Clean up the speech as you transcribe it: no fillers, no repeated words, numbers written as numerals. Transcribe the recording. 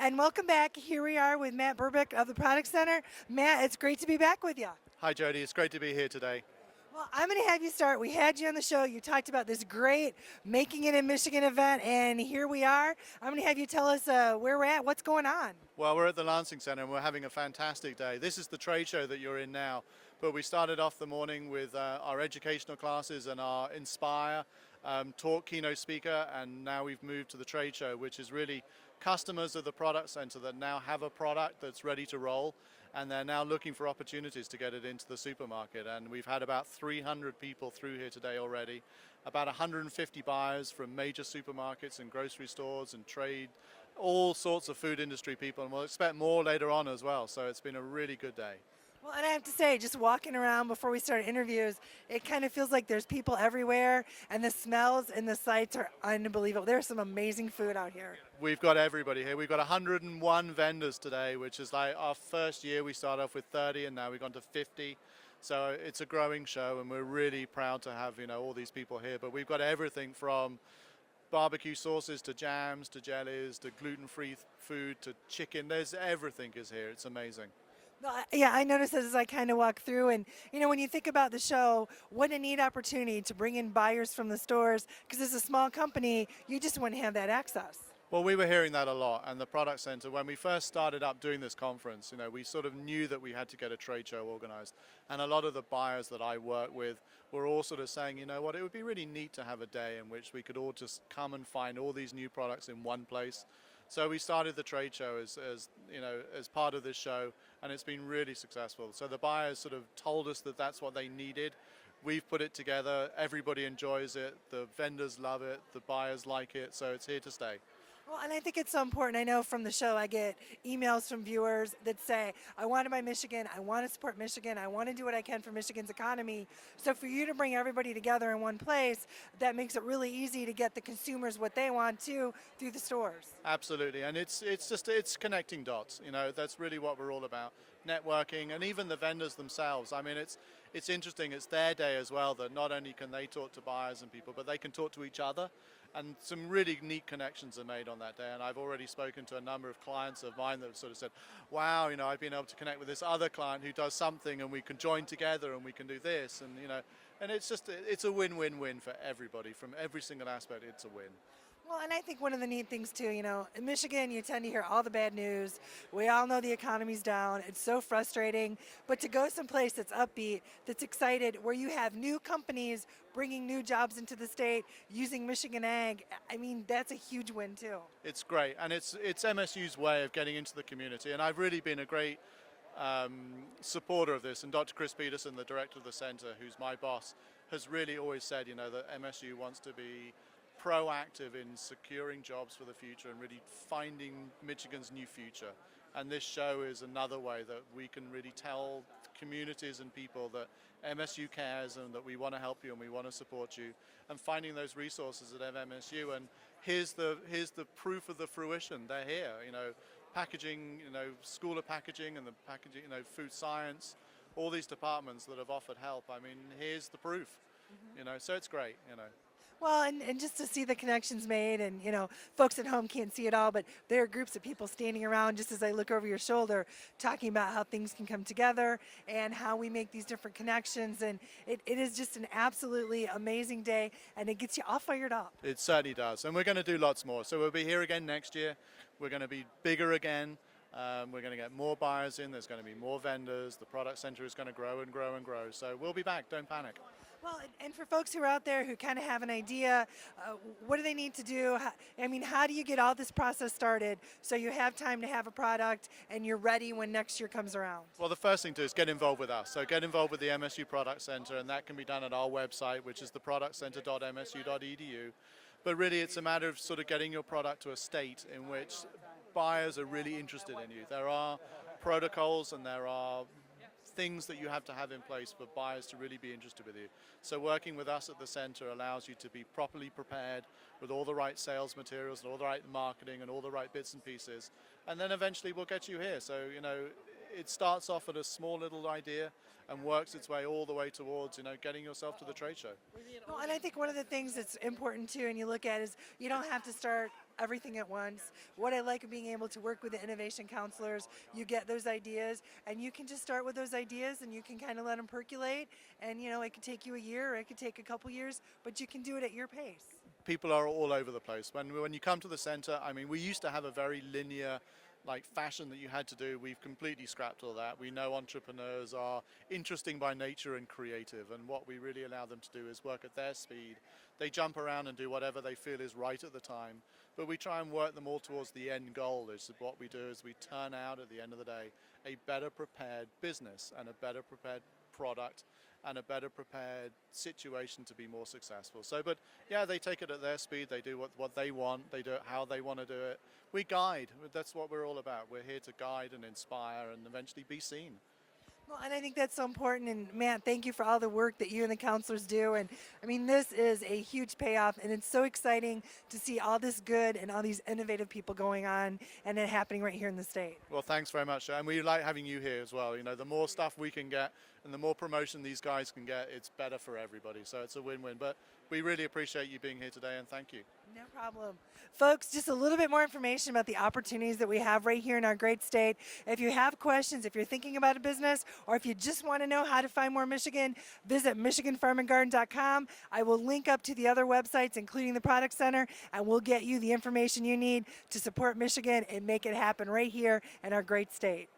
And welcome back. Here we are with Matt Birbeck of the Product Center. Matt, it's great to be back with you. Hi Jody, it's great to be here today. Well, I'm going to have you start. We had you on the show. You talked about this great Making It in Michigan event, and here we are. I'm going to have you tell us where we're at, what's going on. Well, we're at the Lansing Center and we're having a fantastic day. This is the trade show that you're in now, but we started off the morning with our educational classes and our Inspire talk keynote speaker, and now we've moved to the trade show, which is really customers of the product center that now have a product that's ready to roll, and they're now looking for opportunities to get it into the supermarket. And we've had about 300 people through here today already, about 150 buyers from major supermarkets and grocery stores and trade, all sorts of food industry people, and we'll expect more later on as well. So it's been a really good day. Well, and I have to say, just walking around before we start interviews, it kind of feels like there's people everywhere, and the smells and the sights are unbelievable. There's some amazing food out here. We've got everybody here. We've got 101 vendors today, which is like our first year. We started off with 30 and now we've gone to 50. So it's a growing show and we're really proud to have, all these people here. But we've got everything from barbecue sauces to jams to jellies to gluten-free food to chicken. There's everything is here. It's amazing. Yeah, I noticed this as I kind of walk through, and when you think about the show, what a neat opportunity to bring in buyers from the stores, because as a small company, you just wouldn't have that access. Well, we were hearing that a lot, and the Product Center, when we first started up doing this conference, we sort of knew that we had to get a trade show organized, and a lot of the buyers that I work with were all sort of saying, it would be really neat to have a day in which we could all just come and find all these new products in one place. So we started the trade show as part of this show, and it's been really successful. So the buyers sort of told us that that's what they needed. We've put it together. Everybody enjoys it. The vendors love it. The buyers like it. So it's here to stay. Well, and I think it's so important. I know from the show I get emails from viewers that say, I want to buy Michigan, I want to support Michigan, I want to do what I can for Michigan's economy. So for you to bring everybody together in one place, that makes it really easy to get the consumers what they want to through the stores. Absolutely, and it's connecting dots. That's really what we're all about. Networking, and even the vendors themselves. I mean, it's interesting. It's their day as well, that not only can they talk to buyers and people, but they can talk to each other. And some really neat connections are made on that day. And I've already spoken to a number of clients of mine that have sort of said, wow, I've been able to connect with this other client who does something, and we can join together and we can do this. And it's a win-win-win for everybody. From every single aspect, it's a win. Well, and I think one of the neat things too, in Michigan, you tend to hear all the bad news. We all know the economy's down. It's so frustrating. But to go someplace that's upbeat, that's excited, where you have new companies bringing new jobs into the state using Michigan Ag, I mean, that's a huge win too. It's great, and it's MSU's way of getting into the community. And I've really been a great supporter of this. And Dr. Chris Peterson, the director of the center, who's my boss, has really always said, that MSU wants to be proactive in securing jobs for the future and really finding Michigan's new future. And this show is another way that we can really tell communities and people that MSU cares and that we want to help you and we want to support you, and finding those resources at MSU. And here's the proof of the fruition. They're here, packaging, School of Packaging and the packaging, food science, all these departments that have offered help. I mean, here's the proof, so it's great, Well, and just to see the connections made, and folks at home can't see it all, but there are groups of people standing around just as I look over your shoulder talking about how things can come together and how we make these different connections, and it is just an absolutely amazing day, and it gets you all fired up. It certainly does, and we're going to do lots more. So we'll be here again next year. We're going to be bigger again. We're going to get more buyers in. There's going to be more vendors. The product center is going to grow and grow and grow. So we'll be back. Don't panic. Well, and for folks who are out there who kind of have an idea, what do they need to do? How do you get all this process started so you have time to have a product and you're ready when next year comes around? Well, the first thing to do is get involved with us. So get involved with the MSU Product Center, and that can be done at our website, which is theproductcenter.msu.edu. But really, it's a matter of sort of getting your product to a state in which buyers are really interested in you. There are protocols and there are things that you have to have in place for buyers to really be interested with you. So working with us at the center allows you to be properly prepared with all the right sales materials and all the right marketing and all the right bits and pieces. And then eventually we'll get you here. So, it starts off at a small little idea and works its way all the way towards, getting yourself to the trade show. Well, and I think one of the things that's important too, and you look at is you don't have to start everything at once. What I like of being able to work with the innovation counselors, you get those ideas and you can just start with those ideas and you can kind of let them percolate. And it could take you a year or it could take a couple years, but you can do it at your pace. People are all over the place. When you come to the center, I mean, we used to have a very linear fashion that you had to do. We've completely scrapped all that. We know entrepreneurs are interesting by nature and creative, and what we really allow them to do is work at their speed. They jump around and do whatever they feel is right at the time, but we try and work them all towards the end goal. Is what we do is we turn out at the end of the day a better prepared business and a better prepared product and a better prepared situation to be more successful. So, but yeah, they take it at their speed, they do what they want, they do it how they want to do it. We guide, that's what we're all about. We're here to guide and inspire and eventually be seen. Well, and I think that's so important. And Matt, thank you for all the work that you and the counselors do. And I mean, this is a huge payoff, and it's so exciting to see all this good and all these innovative people going on and it happening right here in the state. Well, thanks very much. And we like having you here as well. The more stuff we can get and the more promotion these guys can get, it's better for everybody. So it's a win-win. But we really appreciate you being here today, and thank you. No problem. Folks, just a little bit more information about the opportunities that we have right here in our great state. If you have questions, if you're thinking about a business, or if you just want to know how to find more Michigan, visit MichiganFarmandGarden.com. I will link up to the other websites, including the Product Center, and we'll get you the information you need to support Michigan and make it happen right here in our great state.